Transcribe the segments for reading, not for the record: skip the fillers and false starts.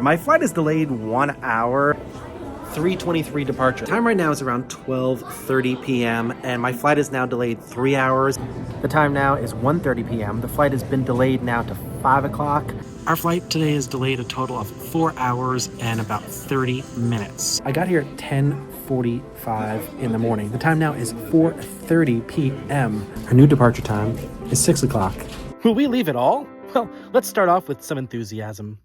My flight is delayed 1 hour, 3:23 departure. Time right now is around 12:30 p.m. and my flight is now delayed 3 hours. The time now is 1:30 p.m. The flight has been delayed now to 5 o'clock. Our flight today is delayed a total of 4 hours and about 30 minutes. I got here at 10:45 in the morning. The time now is 4:30 p.m. Our new departure time is 6 o'clock. Will we leave it all? Well, let's start off with some enthusiasm.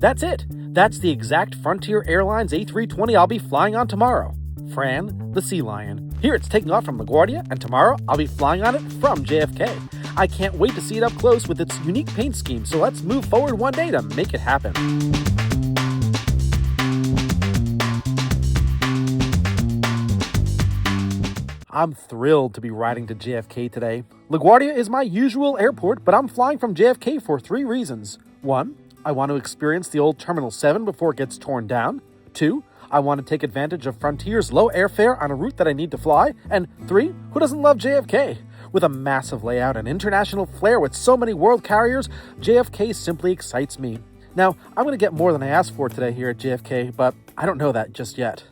That's it. That's the exact Frontier Airlines A320 I'll be flying on tomorrow. Fran, the Sea Lion. Here it's taking off from LaGuardia, and tomorrow I'll be flying on it from JFK. I can't wait to see it up close with its unique paint scheme, so let's move forward one day to make it happen. I'm thrilled to be riding to JFK today. LaGuardia is my usual airport, but I'm flying from JFK for 3 reasons. 1, I want to experience the old Terminal 7 before it gets torn down. 2, I want to take advantage of Frontier's low airfare on a route that I need to fly. And 3, who doesn't love JFK? With a massive layout and international flair with so many world carriers, JFK simply excites me. Now, I'm going to get more than I asked for today here at JFK, but I don't know that just yet.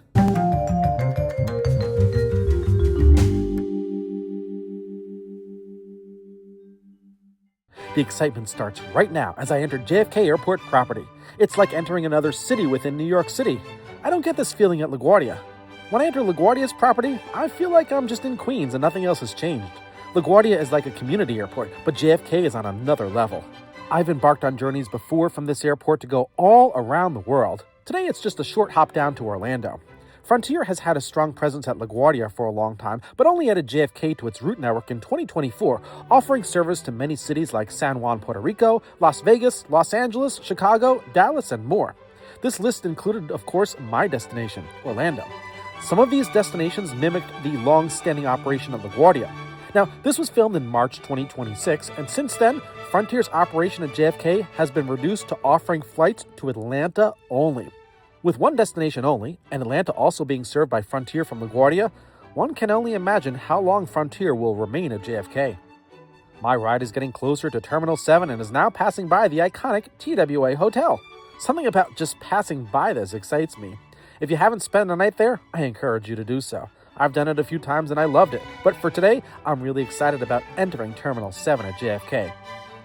The excitement starts right now as I enter JFK Airport property. It's like entering another city within New York City. I don't get this feeling at LaGuardia. When I enter LaGuardia's property, I feel like I'm just in Queens and nothing else has changed. LaGuardia is like a community airport, but JFK is on another level. I've embarked on journeys before from this airport to go all around the world. Today it's just a short hop down to Orlando. Frontier has had a strong presence at LaGuardia for a long time, but only added JFK to its route network in 2024, offering service to many cities like San Juan, Puerto Rico, Las Vegas, Los Angeles, Chicago, Dallas, and more. This list included, of course, my destination, Orlando. Some of these destinations mimicked the long-standing operation of LaGuardia. Now, this was filmed in March 2026, and since then, Frontier's operation at JFK has been reduced to offering flights to Atlanta only. With one destination only, and Atlanta also being served by Frontier from LaGuardia, one can only imagine how long Frontier will remain at JFK. My ride is getting closer to Terminal 7 and is now passing by the iconic TWA Hotel. Something about just passing by this excites me. If you haven't spent a night there, I encourage you to do so. I've done it a few times and I loved it, but for today, I'm really excited about entering Terminal 7 at JFK.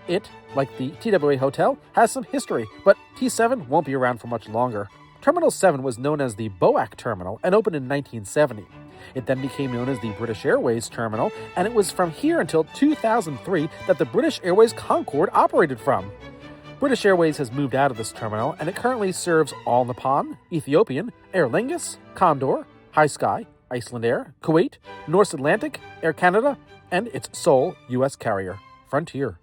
It, like the TWA Hotel, has some history, but T7 won't be around for much longer. Terminal 7 was known as the BOAC Terminal and opened in 1970. It then became known as the British Airways Terminal, and it was from here until 2003 that the British Airways Concorde operated from. British Airways has moved out of this terminal, and it currently serves All Nippon, Ethiopian, Aer Lingus, Condor, High Sky, Iceland Air, Kuwait, Norse Atlantic, Air Canada, and its sole U.S. carrier, Frontier.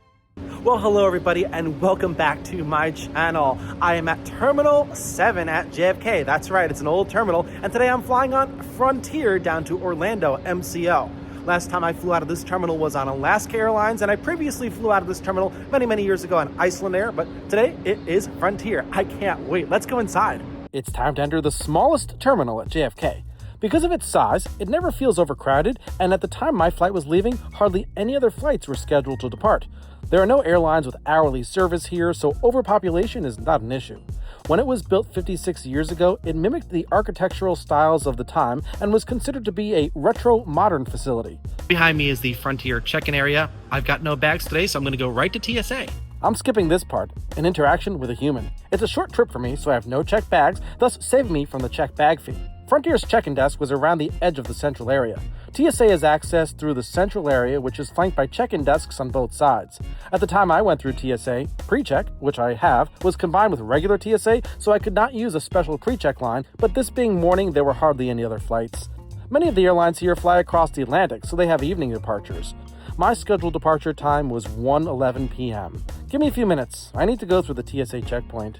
Well, hello everybody, and welcome back to my channel. I am at Terminal 7 at JFK. That's right, it's an old terminal, and today I'm flying on Frontier down to Orlando, MCO. Last time I flew out of this terminal was on Alaska Airlines, and I previously flew out of this terminal many years ago on Iceland Air, but today it is Frontier. I can't wait. Let's go inside. It's time to enter the smallest terminal at JFK. Because of its size, it never feels overcrowded, and at the time my flight was leaving, hardly any other flights were scheduled to depart. There are no airlines with hourly service here, so overpopulation is not an issue. When it was built 56 years ago, it mimicked the architectural styles of the time and was considered to be a retro-modern facility. Behind me is the Frontier check-in area. I've got no bags today, so I'm going to go right to TSA. I'm skipping this part, an interaction with a human. It's a short trip for me, so I have no checked bags, thus saving me from the checked bag fee. Frontier's check-in desk was around the edge of the central area. TSA is accessed through the central area, which is flanked by check-in desks on both sides. At the time I went through TSA, pre-check, which I have, was combined with regular TSA, so I could not use a special pre-check line, but this being morning, there were hardly any other flights. Many of the airlines here fly across the Atlantic, so they have evening departures. My scheduled departure time was 1:11 p.m. Give me a few minutes. I need to go through the TSA checkpoint.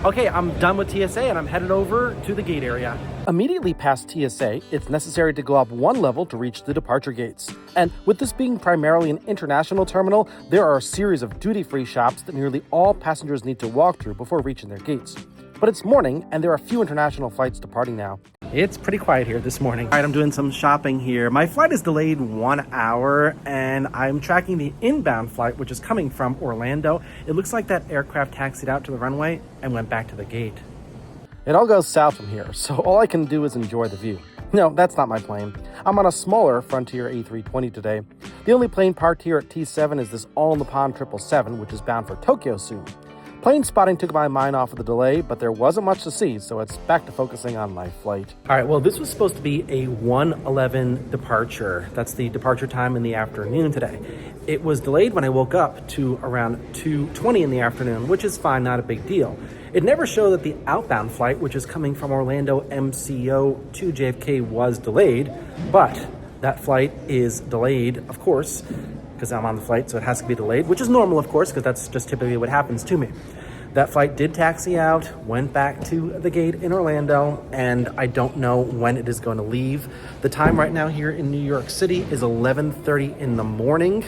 Okay, I'm done with TSA and I'm headed over to the gate area. Immediately past TSA, it's necessary to go up one level to reach the departure gates. And with this being primarily an international terminal, there are a series of duty-free shops that nearly all passengers need to walk through before reaching their gates. But it's morning and there are few international flights departing now. It's pretty quiet here this morning. All right, I'm doing some shopping here. My flight is delayed 1 hour, and I'm tracking the inbound flight, which is coming from Orlando. It looks like that aircraft taxied out to the runway and went back to the gate. It all goes south from here, so all I can do is enjoy the view. No, that's not my plane. I'm on a smaller Frontier A320 today. The only plane parked here at T7 is this all-Nippon 777, which is bound for Tokyo soon. Plane spotting took my mind off of the delay, but there wasn't much to see, so it's back to focusing on my flight. All right, well, this was supposed to be a 1:11 departure. That's the departure time in the afternoon today. It was delayed when I woke up to around 2:20 in the afternoon, which is fine, not a big deal. It never showed that the outbound flight, which is coming from Orlando MCO to JFK, was delayed, but that flight is delayed, of course, because I'm on the flight, so it has to be delayed, which is normal, of course, because that's just typically what happens to me. That flight did taxi out, went back to the gate in Orlando, and I don't know when it is going to leave. The time right now here in New York City is 11:30 in the morning.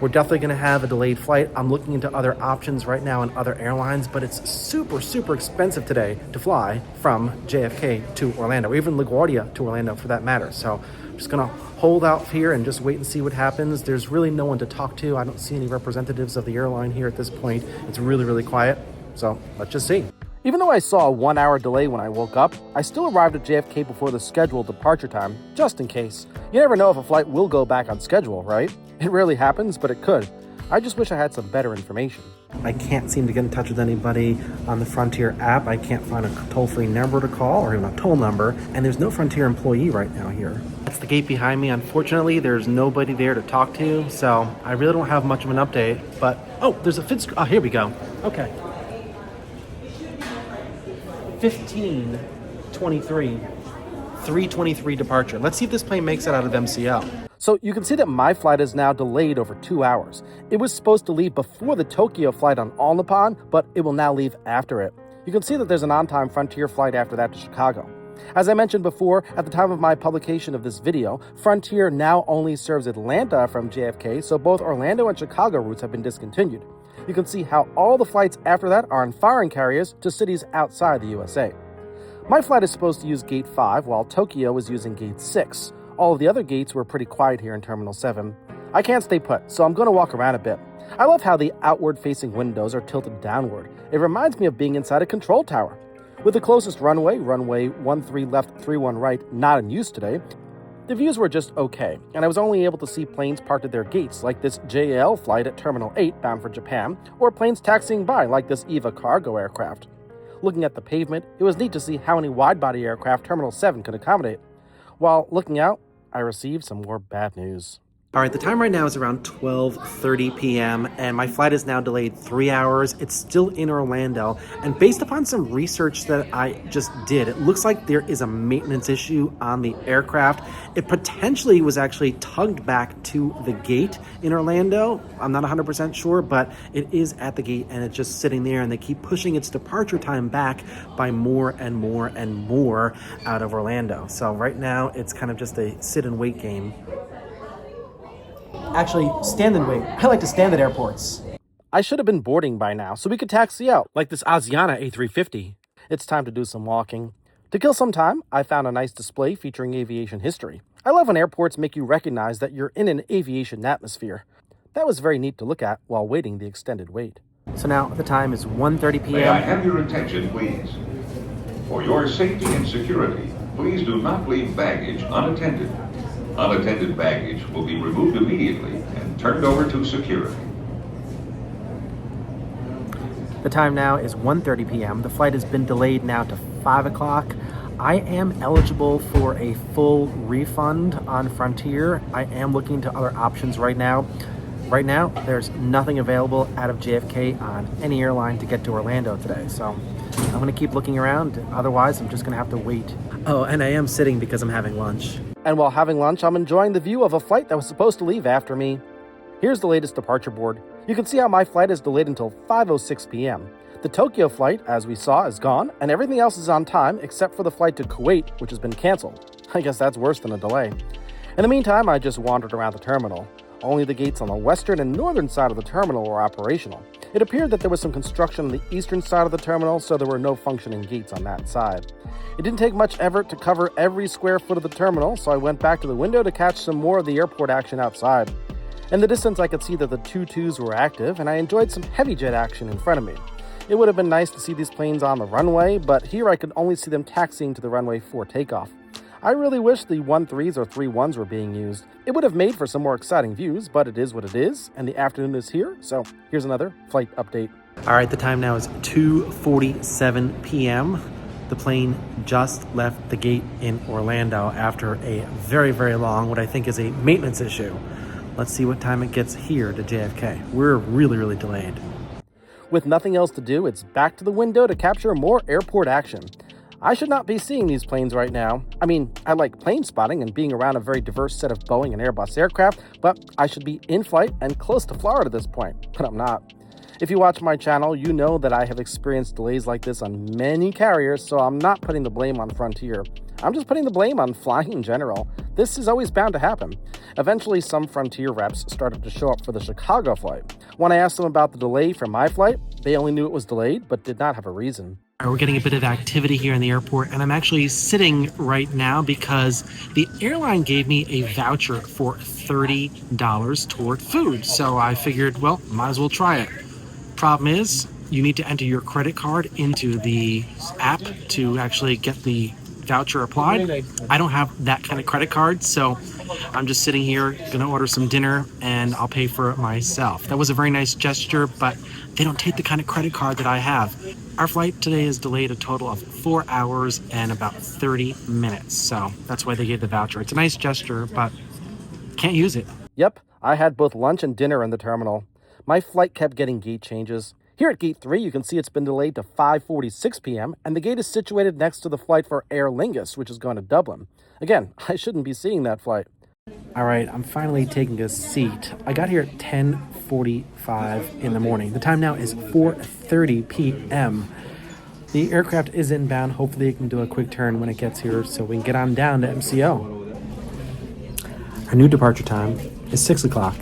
We're definitely going to have a delayed flight. I'm looking into other options right now on other airlines, but it's super, super expensive today to fly from JFK to Orlando, or even LaGuardia to Orlando for that matter. So I'm just going to hold out here and just wait and see what happens. There's really no one to talk to. I don't see any representatives of the airline here at this point. It's really, really quiet. So let's just see. Even though I saw a 1 hour delay when I woke up, I still arrived at JFK before the scheduled departure time, just in case. You never know if a flight will go back on schedule, right? It rarely happens, but it could. I just wish I had some better information. I can't seem to get in touch with anybody on the Frontier app. I can't find a toll-free number to call or even a toll number, and there's no Frontier employee right now here. That's the gate behind me. Unfortunately, there's nobody there to talk to, so I really don't have much of an update, but oh, there's a oh, here we go. Okay. 15:23, 3:23 departure. Let's see if this plane makes it out of MCL. So you can see that my flight is now delayed over 2 hours. It was supposed to leave before the Tokyo flight on All Nippon, but it will now leave after it. You can see that there's an on-time Frontier flight after that to Chicago. As I mentioned before, at the time of my publication of this video, Frontier now only serves Atlanta from JFK, so both Orlando and Chicago routes have been discontinued. You can see how all the flights after that are on foreign carriers to cities outside the USA. My flight is supposed to use Gate 5, while Tokyo is using Gate 6. All of the other gates were pretty quiet here in Terminal 7. I can't stay put, so I'm going to walk around a bit. I love how the outward-facing windows are tilted downward. It reminds me of being inside a control tower. With the closest runway 13 left, 31 right, not in use today, the views were just okay, and I was only able to see planes parked at their gates, like this JAL flight at Terminal 8 bound for Japan, or planes taxiing by, like this EVA cargo aircraft. Looking at the pavement, it was neat to see how many wide-body aircraft Terminal 7 could accommodate. While looking out, I received some more bad news. All right, the time right now is around 12:30 p.m. and my flight is now delayed 3 hours. It's still in Orlando, and based upon some research that I just did, it looks like there is a maintenance issue on the aircraft. It potentially was actually tugged back to the gate in Orlando. I'm not 100% sure, but it is at the gate and it's just sitting there, and they keep pushing its departure time back by more and more and more out of Orlando. So right now it's kind of just a sit and wait game. Actually, stand and wait. I like to stand at airports. I should have been boarding by now, so we could taxi out, like this Asiana A350. It's time to do some walking. To kill some time, I found a nice display featuring aviation history. I love when airports make you recognize that you're in an aviation atmosphere. That was very neat to look at while waiting the extended wait. So now the time is 1:30 p.m. May I have your attention, please? For your safety and security, please do not leave baggage unattended. Unattended baggage will be removed immediately and turned over to security. The time now is 1:30 p.m. The flight has been delayed now to 5 o'clock. I am eligible for a full refund on Frontier. I am looking into other options right now. Right now, there's nothing available out of JFK on any airline to get to Orlando today. So I'm going to keep looking around. Otherwise, I'm just going to have to wait. Oh, and I am sitting because I'm having lunch. And while having lunch, I'm enjoying the view of a flight that was supposed to leave after me. Here's the latest departure board. You can see how my flight is delayed until 5:06 p.m. The Tokyo flight, as we saw, is gone, and everything else is on time except for the flight to Kuwait, which has been canceled. I guess that's worse than a delay. In the meantime, I just wandered around the terminal. Only the gates on the western and northern side of the terminal were operational. It appeared that there was some construction on the eastern side of the terminal, so there were no functioning gates on that side. It didn't take much effort to cover every square foot of the terminal, so I went back to the window to catch some more of the airport action outside. In the distance, I could see that the 2-2s were active, and I enjoyed some heavy jet action in front of me. It would have been nice to see these planes on the runway, but here I could only see them taxiing to the runway for takeoff. I really wish the 1-3s or 3-1s were being used. It would have made for some more exciting views, but it is what it is, and the afternoon is here, so here's another flight update. All right, the time now is 2:47 p.m. The plane just left the gate in Orlando after a very, very long, what I think is a maintenance issue. Let's see what time it gets here to JFK. We're really, really delayed. With nothing else to do, it's back to the window to capture more airport action. I should not be seeing these planes right now. I mean, I like plane spotting and being around a very diverse set of Boeing and Airbus aircraft, but I should be in flight and close to Florida at this point, but I'm not. If you watch my channel, you know that I have experienced delays like this on many carriers, so I'm not putting the blame on Frontier. I'm just putting the blame on flying in general. This is always bound to happen. Eventually, some Frontier reps started to show up for the Chicago flight. When I asked them about the delay for my flight, they only knew it was delayed, but did not have a reason. We're getting a bit of activity here in the airport, and I'm actually sitting right now because the airline gave me a voucher for $30 toward food. So I figured, well, might as well try it. Problem is, you need to enter your credit card into the app to actually get the voucher applied. I don't have that kind of credit card, so I'm just sitting here, gonna order some dinner, and I'll pay for it myself. That was a very nice gesture, but they don't take the kind of credit card that I have. Our flight today is delayed a total of 4 hours and about 30 minutes, so that's why they gave the voucher. It's a nice gesture, but can't use it. Yep, I had both lunch and dinner in the terminal. My flight kept getting gate changes. Here at Gate 3, you can see it's been delayed to 5:46 p.m., and the gate is situated next to the flight for Aer Lingus, which is going to Dublin. Again, I shouldn't be seeing that flight. All right, I'm finally taking a seat. I got here at 10:45 in the morning. The time now is 4:30 p.m. The aircraft is inbound. Hopefully it can do a quick turn when it gets here so we can get on down to MCO. Our new departure time is 6 o'clock.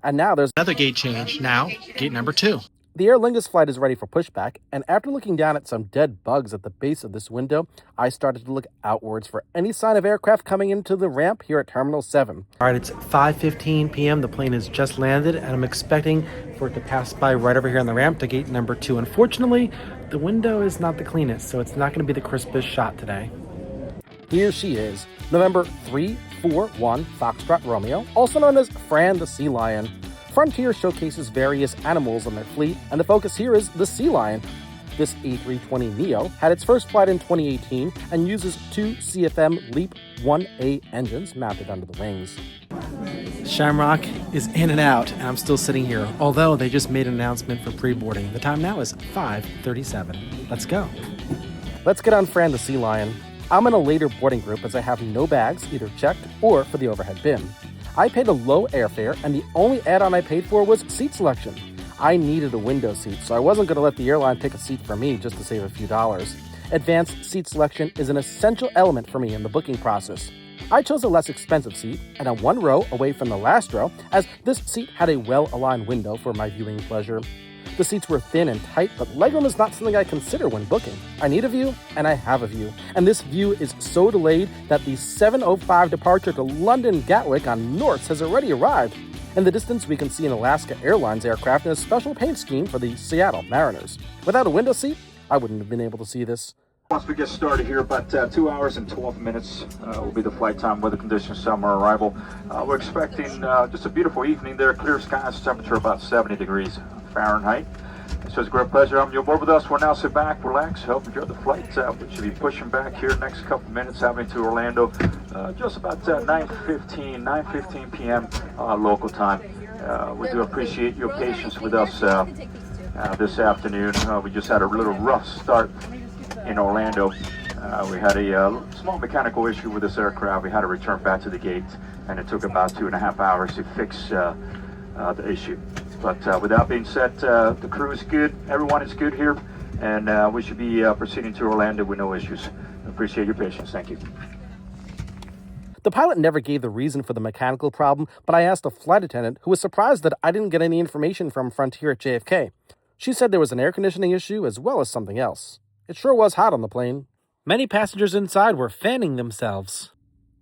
And now there's Another gate change. Now, gate number 2. The Aer Lingus flight is ready for pushback, and after looking down at some dead bugs at the base of this window, I started to look outwards for any sign of aircraft coming into the ramp here at Terminal 7. All right, it's 5:15 p.m. The plane has just landed, and I'm expecting for it to pass by right over here on the ramp to gate number 2. Unfortunately, the window is not the cleanest, so it's not going to be the crispest shot today. Here she is, November 341 Foxtrot Romeo, also known as Fran the Sea Lion. Frontier showcases various animals on their fleet, and the focus here is the Sea Lion. This A320neo had its first flight in 2018 and uses 2 CFM LEAP 1A engines mounted under the wings. Shamrock is in and out, and I'm still sitting here, although they just made an announcement for pre-boarding. The time now is 5:37. Let's go. Let's get on Fran the Sea Lion. I'm in a later boarding group as I have no bags either checked or for the overhead bin. I paid a low airfare, and the only add-on I paid for was seat selection. I needed a window seat, so I wasn't going to let the airline pick a seat for me just to save a few dollars. Advanced seat selection is an essential element for me in the booking process. I chose a less expensive seat and a 1 row away from the last row, as this seat had a well-aligned window for my viewing pleasure. The seats were thin and tight, but legroom is not something I consider when booking. I need a view, and I have a view. And this view is so delayed that the 7:05 departure to London Gatwick on Norths has already arrived. In the distance, we can see an Alaska Airlines aircraft in a special paint scheme for the Seattle Mariners. Without a window seat, I wouldn't have been able to see this. Once we get started here, about 2 hours and 12 minutes will be the flight time, weather conditions, summer arrival. We're expecting just a beautiful evening there, clear skies, temperature about 70 degrees Fahrenheit. So it's a great pleasure having you aboard with us. We'll now sit back, relax, help enjoy the flight. We should be pushing back here next couple minutes, having to Orlando, just about 9:15 p.m. Local time. We do appreciate your patience with us this afternoon. We just had a little rough start in Orlando. We had a small mechanical issue with this aircraft. We had to return back to the gate, and it took about 2.5 hours to fix the issue. But with that being said, the crew is good, everyone is good here, and we should be proceeding to Orlando with no issues. Appreciate your patience. Thank you. The pilot never gave the reason for the mechanical problem, but I asked a flight attendant who was surprised that I didn't get any information from Frontier at JFK. She said there was an air conditioning issue as well as something else. It sure was hot on the plane. Many passengers inside were fanning themselves.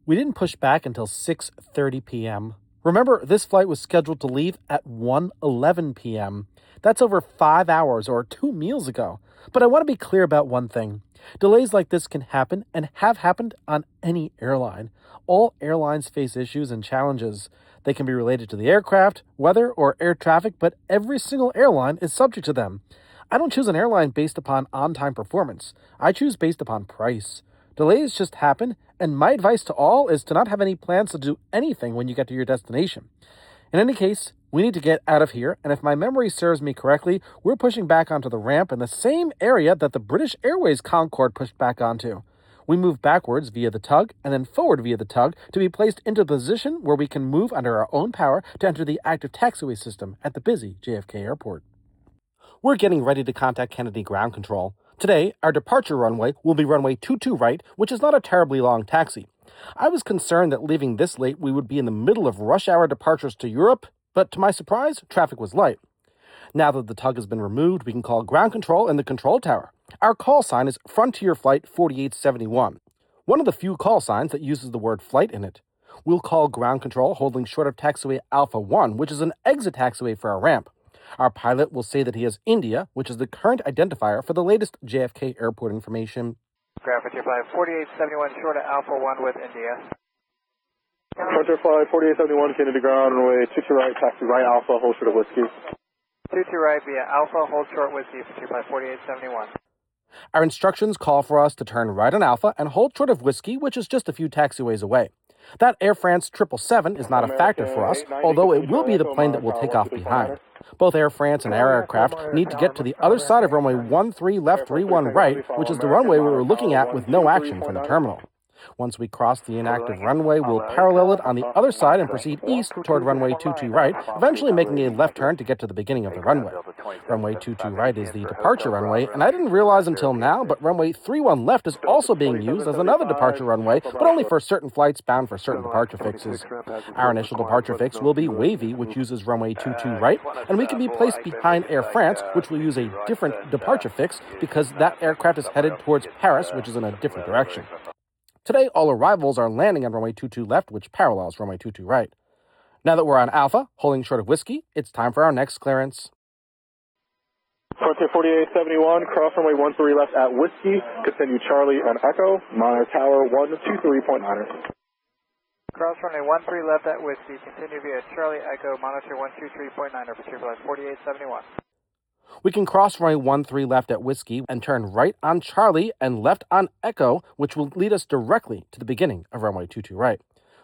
We didn't push back until 6:30 p.m. Remember, this flight was scheduled to leave at 1:11 p.m. That's over 5 hours or 2 meals ago. But I want to be clear about one thing. Delays like this can happen and have happened on any airline. All airlines face issues and challenges. They can be related to the aircraft, weather, or air traffic, but every single airline is subject to them. I don't choose an airline based upon on-time performance. I choose based upon price. Delays just happen, and my advice to all is to not have any plans to do anything when you get to your destination. In any case, we need to get out of here, and if my memory serves me correctly, we're pushing back onto the ramp in the same area that the British Airways Concorde pushed back onto. We move backwards via the tug, and then forward via the tug to be placed into a position where we can move under our own power to enter the active taxiway system at the busy JFK Airport. We're getting ready to contact Kennedy Ground Control. Today, our departure runway will be runway 22 right, which is not a terribly long taxi. I was concerned that leaving this late we would be in the middle of rush hour departures to Europe, but to my surprise, traffic was light. Now that the tug has been removed, we can call ground control in the control tower. Our call sign is Frontier Flight 4871, one of the few call signs that uses the word flight in it. We'll call ground control holding short of taxiway Alpha 1, which is an exit taxiway for our ramp. Our pilot will say that he has India, which is the current identifier for the latest JFK airport information. Frontier Flight 4871 short of Alpha 1 with India. Frontier Flight 4871, Kennedy Ground, runway 22 right, taxi right, Alpha, hold short of whiskey. 22 right via Alpha, hold short whiskey, Frontier Flight 4871. Our instructions call for us to turn right on Alpha and hold short of whiskey, which is just a few taxiways away. That Air France 777 is not a factor for us, although it will be the plane that will take off behind. Both Air France and our aircraft need to get to the other side of runway 13 left 31 right, which is the runway we were looking at with no action from the terminal. Once we cross the inactive runway, we'll parallel it on the other side and proceed east toward runway 22 right, eventually making a left turn to get to the beginning of the runway. Runway 22 right is the departure runway, and I didn't realize until now, but runway 31 left is also being used as another departure runway, but only for certain flights bound for certain departure fixes. Our initial departure fix will be Wavy, which uses runway 22 right, and we can be placed behind Air France, which will use a different departure fix because that aircraft is headed towards Paris, which is in a different direction. Today, all arrivals are landing on runway 22 left, which parallels runway 22 right. Now that we're on Alpha, holding short of whiskey, it's time for our next clearance. Frontier 4871, cross runway 13 left at whiskey, continue Charlie and Echo, monitor tower 123.9. Cross runway 13 left at whiskey, continue via Charlie Echo, monitor 123.9, Frontier Flight 4871. We can cross runway 13 left at Whiskey and turn right on Charlie and left on Echo, which will lead us directly to the beginning of runway 22 right.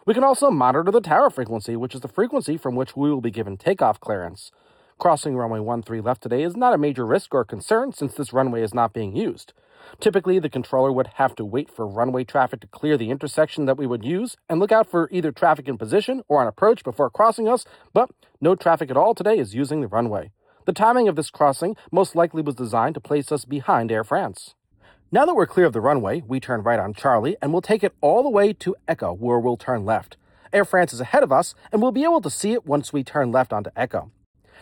We can also monitor the tower frequency, which is the frequency from which we will be given takeoff clearance. Crossing runway 13 left today is not a major risk or concern since this runway is not being used. Typically, the controller would have to wait for runway traffic to clear the intersection that we would use and look out for either traffic in position or on approach before crossing us, but no traffic at all today is using the runway. The timing of this crossing most likely was designed to place us behind Air France. Now that we're clear of the runway, we turn right on Charlie and we'll take it all the way to Echo, where we'll turn left. Air France is ahead of us, and we'll be able to see it once we turn left onto Echo.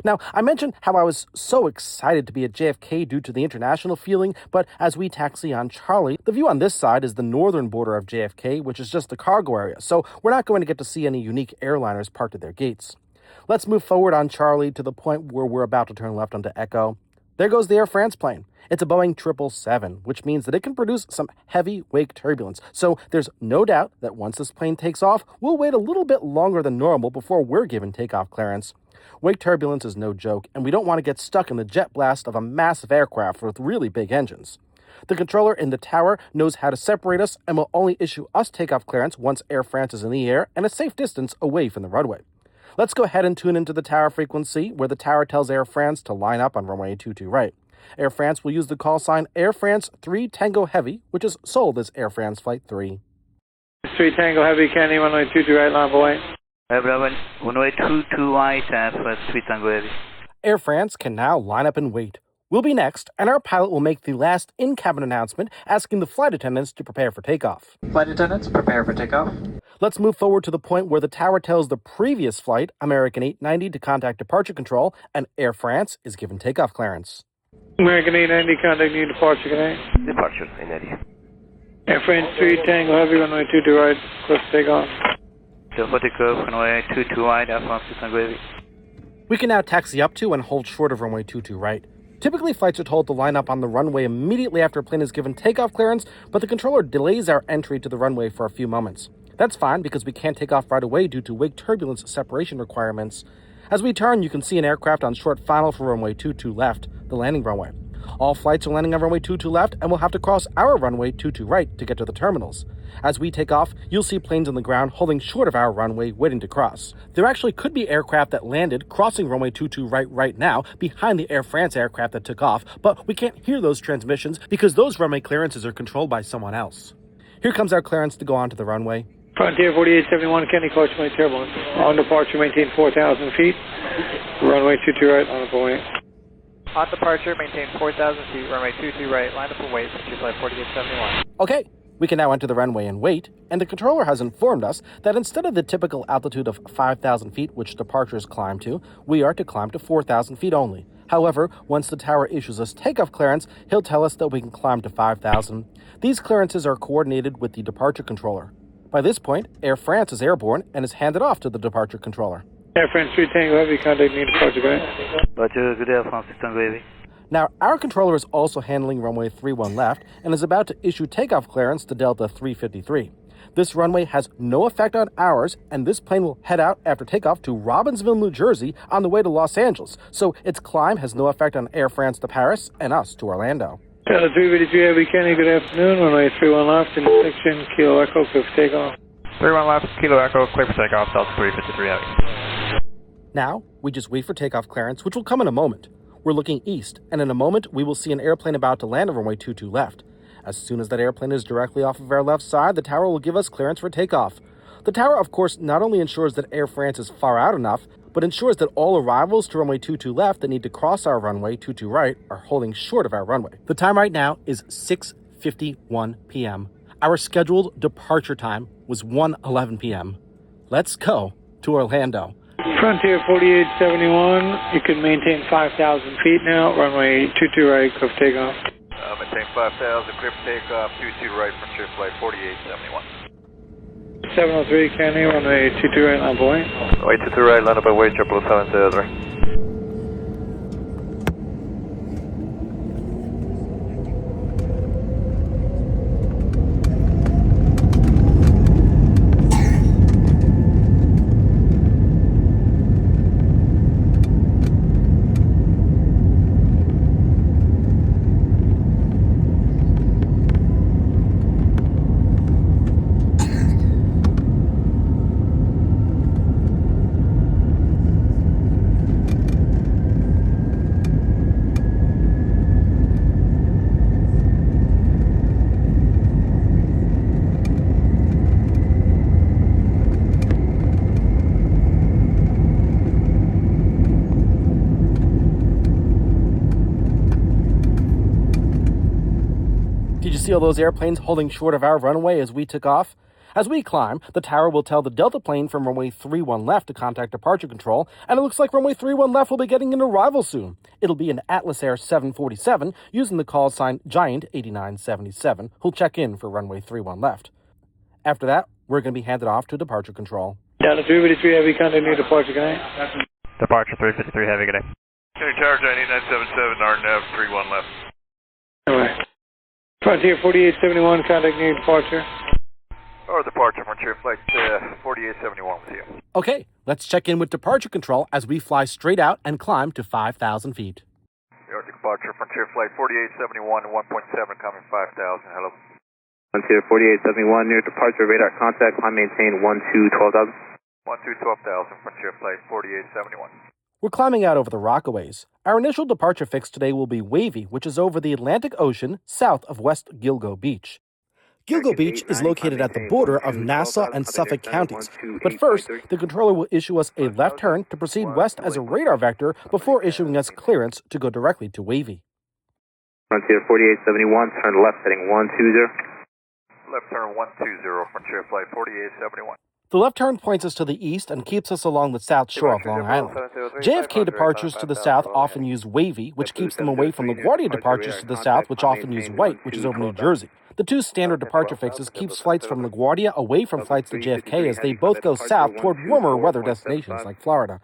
Now, I mentioned how I was so excited to be at JFK due to the international feeling, but as we taxi on Charlie, the view on this side is the northern border of JFK, which is just the cargo area, so we're not going to get to see any unique airliners parked at their gates. Let's move forward on Charlie to the point where we're about to turn left onto Echo. There goes the Air France plane. It's a Boeing 777, which means that it can produce some heavy wake turbulence. So there's no doubt that once this plane takes off, we'll wait a little bit longer than normal before we're given takeoff clearance. Wake turbulence is no joke, and we don't want to get stuck in the jet blast of a massive aircraft with really big engines. The controller in the tower knows how to separate us and will only issue us takeoff clearance once Air France is in the air and a safe distance away from the runway. Let's go ahead and tune into the tower frequency, where the tower tells Air France to line up on runway 22 right. Air France will use the call sign Air France 3 Tango Heavy, which is sold as Air France Flight 3. 3 Tango Heavy, Kennedy, runway 22 right, line boy. Runway 22 right, for 3 Tango Heavy. Air France can now line up and wait. We'll be next, and our pilot will make the last in-cabin announcement asking the flight attendants to prepare for takeoff. Flight attendants, prepare for takeoff. Let's move forward to the point where the tower tells the previous flight, American 890, to contact departure control, and Air France is given takeoff clearance. American 890, contact new departure, good night. Departure, 890. Air France 3 Tango Heavy, runway 22 right, close to takeoff. Delta Takeoff, runway 22 right, Air France Tango Heavy. We can now taxi up to and hold short of runway 22 right. Typically, flights are told to line up on the runway immediately after a plane is given takeoff clearance, but the controller delays our entry to the runway for a few moments. That's fine because we can't take off right away due to wake turbulence separation requirements. As we turn, you can see an aircraft on short final for runway 22 left, the landing runway. All flights are landing on runway 22 left, and we'll have to cross our runway 22 right to get to the terminals. As we take off, you'll see planes on the ground holding short of our runway, waiting to cross. There actually could be aircraft that landed crossing runway 22 right now, behind the Air France aircraft that took off, but we can't hear those transmissions because those runway clearances are controlled by someone else. Here comes our clearance to go onto the runway. Frontier 4871, Kenny, caution my turbulence. On departure, maintain 4,000 feet. Runway 22 right, on the way. On departure, maintain 4,000 feet, runway 22 right, line up and wait for flight 4871. Okay, we can now enter the runway and wait, and the controller has informed us that instead of the typical altitude of 5,000 feet, which departures climb to, we are to climb to 4,000 feet only. However, once the tower issues us takeoff clearance, he'll tell us that we can climb to 5,000. These clearances are coordinated with the departure controller. By this point, Air France is airborne and is handed off to the departure controller. Air France 3 Tango Heavy, contact new departure, good night. Roger, good day, Air France Tango Heavy. Now, our controller is also handling runway 31 left and is about to issue takeoff clearance to Delta 353. This runway has no effect on ours, and this plane will head out after takeoff to Robbinsville, New Jersey on the way to Los Angeles, so its climb has no effect on Air France to Paris and us to Orlando. Delta 353 Heavy, Kenny, good afternoon. Runway 31 left, in section, Kilo Echo, clear for takeoff. 31 left, Kilo Echo, clear for takeoff, Delta 353 Heavy. Now, we just wait for takeoff clearance, which will come in a moment. We're looking east, and in a moment, we will see an airplane about to land on runway 22 left. As soon as that airplane is directly off of our left side, the tower will give us clearance for takeoff. The tower, of course, not only ensures that Air France is far out enough, but ensures that all arrivals to runway 22 left that need to cross our runway 22 right are holding short of our runway. The time right now is 6:51 p.m. Our scheduled departure time was 1:11 p.m. Let's go to Orlando. Frontier 4871, you can maintain 5,000 feet now, runway 22 right, clear for takeoff. Maintain 5,000, clear for takeoff, 22 right, Frontier flight 4871. 703 Kenny, runway 22 right, on point. Runway 22 right, line up and wait, 777 Did you see all those airplanes holding short of our runway as we took off? As we climb, the tower will tell the Delta plane from runway 31 left to contact departure control, and it looks like runway 31 left will be getting an arrival soon. It'll be an Atlas Air 747 using the call sign Giant 8977, who'll check in for runway 31 left. After that, we're going to be handed off to departure control. Delta 353 Heavy, contact new departure, good night. Departure 353 Heavy, good day. Kenny Tower, Giant 8977, RNAV 31 left. Alright. Frontier 4871, contact new departure. Or departure, Frontier flight 4871 with you. Okay, let's check in with departure control as we fly straight out and climb to 5,000 feet. Your departure, Frontier flight 4871, 1.7, coming 5,000, hello. Frontier 4871, near departure, radar contact, climb maintain 12,000. 12,000, Frontier flight 4871. We're climbing out over the Rockaways. Our initial departure fix today will be Wavy, which is over the Atlantic Ocean south of West Gilgo Beach. Gilgo Beach is located at the border of Nassau and Suffolk counties. But first, the controller will issue us a left turn to proceed west as a radar vector before issuing us clearance to go directly to Wavy. Frontier 4871, turn left heading 120. Left turn 120, Frontier flight 4871. The left turn points us to the east and keeps us along the south shore of Long Island. JFK departures to the south often use wavy, which keeps them away from LaGuardia departures to the south, which often use white, which is over New Jersey. The two standard departure fixes keeps flights from LaGuardia away from flights to JFK as they both go south toward warmer weather destinations like Florida.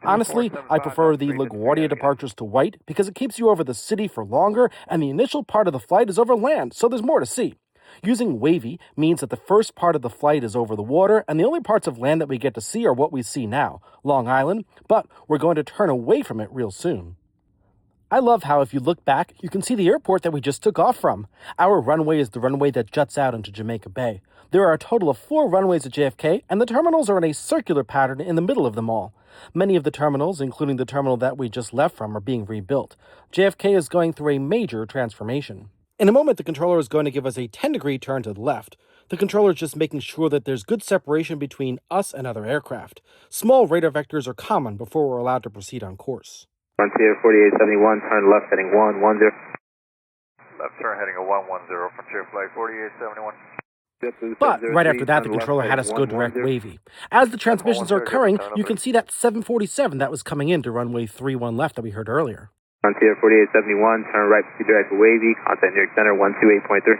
Honestly, I prefer the LaGuardia departures to white because it keeps you over the city for longer and the initial part of the flight is over land, so there's more to see. Using wavy means that the first part of the flight is over the water, and the only parts of land that we get to see are what we see now, Long Island, but we're going to turn away from it real soon. I love how if you look back, you can see the airport that we just took off from. Our runway is the runway that juts out into Jamaica Bay. There are a total of 4 runways at JFK, and the terminals are in a circular pattern in the middle of them all. Many of the terminals, including the terminal that we just left from, are being rebuilt. JFK is going through a major transformation. In a moment, the controller is going to give us a 10-degree turn to the left. The controller is just making sure that there's good separation between us and other aircraft. Small radar vectors are common before we're allowed to proceed on course. Frontier 4871, turn left heading 110. Left turn heading 110, Frontier Flight 4871. But right after that, the controller had us go direct wavy. As the transmissions are occurring, you can see that 747 that was coming in to runway 31 left that we heard earlier. Frontier 4871, turn right to direct wavy, contact New York Center 128.3.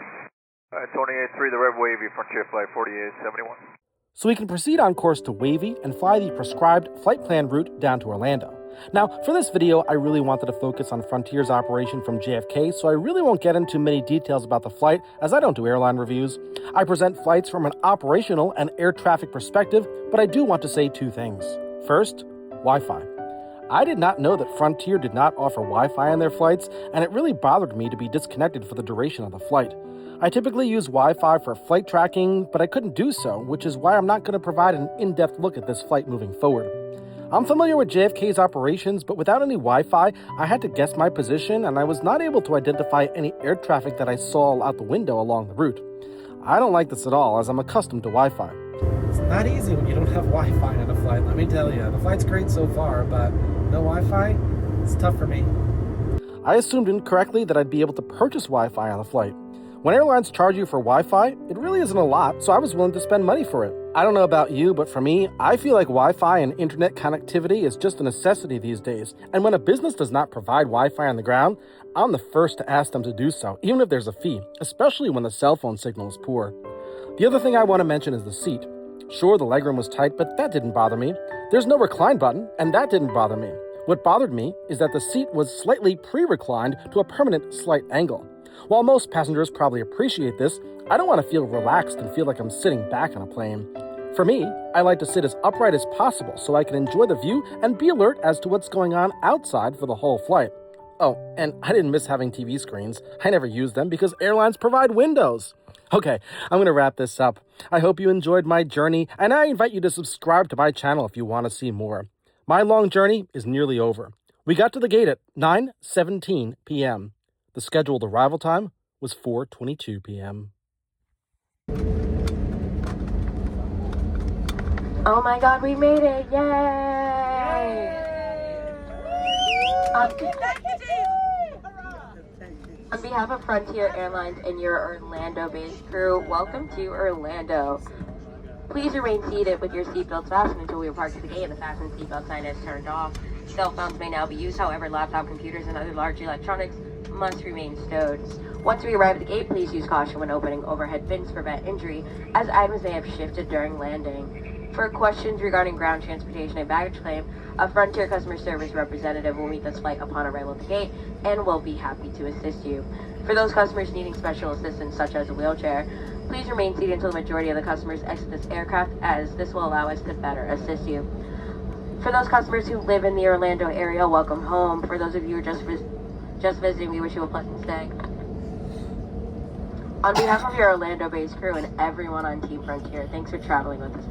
28.3, the Rev Wavy, Frontier Flight 4871. So we can proceed on course to Wavy and fly the prescribed flight plan route down to Orlando. Now, for this video, I really wanted to focus on Frontier's operation from JFK, so I really won't get into many details about the flight, as I don't do airline reviews. I present flights from an operational and air traffic perspective, but I do want to say 2 things. First, Wi-Fi. I did not know that Frontier did not offer Wi-Fi on their flights, and it really bothered me to be disconnected for the duration of the flight. I typically use Wi-Fi for flight tracking, but I couldn't do so, which is why I'm not going to provide an in-depth look at this flight moving forward. I'm familiar with JFK's operations, but without any Wi-Fi, I had to guess my position, and I was not able to identify any air traffic that I saw out the window along the route. I don't like this at all, as I'm accustomed to Wi-Fi. It's not easy when you don't have Wi-Fi on a flight, let me tell you. The flight's great so far, but no Wi-Fi, it's tough for me. I assumed incorrectly that I'd be able to purchase Wi-Fi on the flight. When airlines charge you for Wi-Fi, it really isn't a lot, so I was willing to spend money for it. I don't know about you, but for me, I feel like Wi-Fi and internet connectivity is just a necessity these days. And when a business does not provide Wi-Fi on the ground, I'm the first to ask them to do so, even if there's a fee, especially when the cell phone signal is poor. The other thing I want to mention is the seat. Sure, the legroom was tight, but that didn't bother me. There's no recline button, and that didn't bother me. What bothered me is that the seat was slightly pre-reclined to a permanent slight angle. While most passengers probably appreciate this, I don't want to feel relaxed and feel like I'm sitting back on a plane. For me, I like to sit as upright as possible so I can enjoy the view and be alert as to what's going on outside for the whole flight. Oh, and I didn't miss having TV screens. I never use them because airlines provide windows. Okay, I'm going to wrap this up. I hope you enjoyed my journey, and I invite you to subscribe to my channel if you want to see more. My long journey is nearly over. We got to the gate at 9:17 p.m. The scheduled arrival time was 4:22 p.m. Oh my god, we made it! Yay! On behalf of Frontier Airlines and your Orlando-based crew, welcome to Orlando. Please remain seated with your seatbelts fastened until we are parked at the gate and the fasten seatbelt sign is turned off. Cell phones may now be used, however, laptop computers and other large electronics must remain stowed. Once we arrive at the gate, please use caution when opening overhead bins to prevent injury, as items may have shifted during landing. For questions regarding ground transportation and baggage claim, a Frontier customer service representative will meet this flight upon arrival at the gate and will be happy to assist you. For those customers needing special assistance, such as a wheelchair, please remain seated until the majority of the customers exit this aircraft, as this will allow us to better assist you. For those customers who live in the Orlando area, welcome home. For those of you who are just visiting, we wish you a pleasant stay. On behalf of your Orlando-based crew and everyone on Team Frontier, thanks for traveling with us.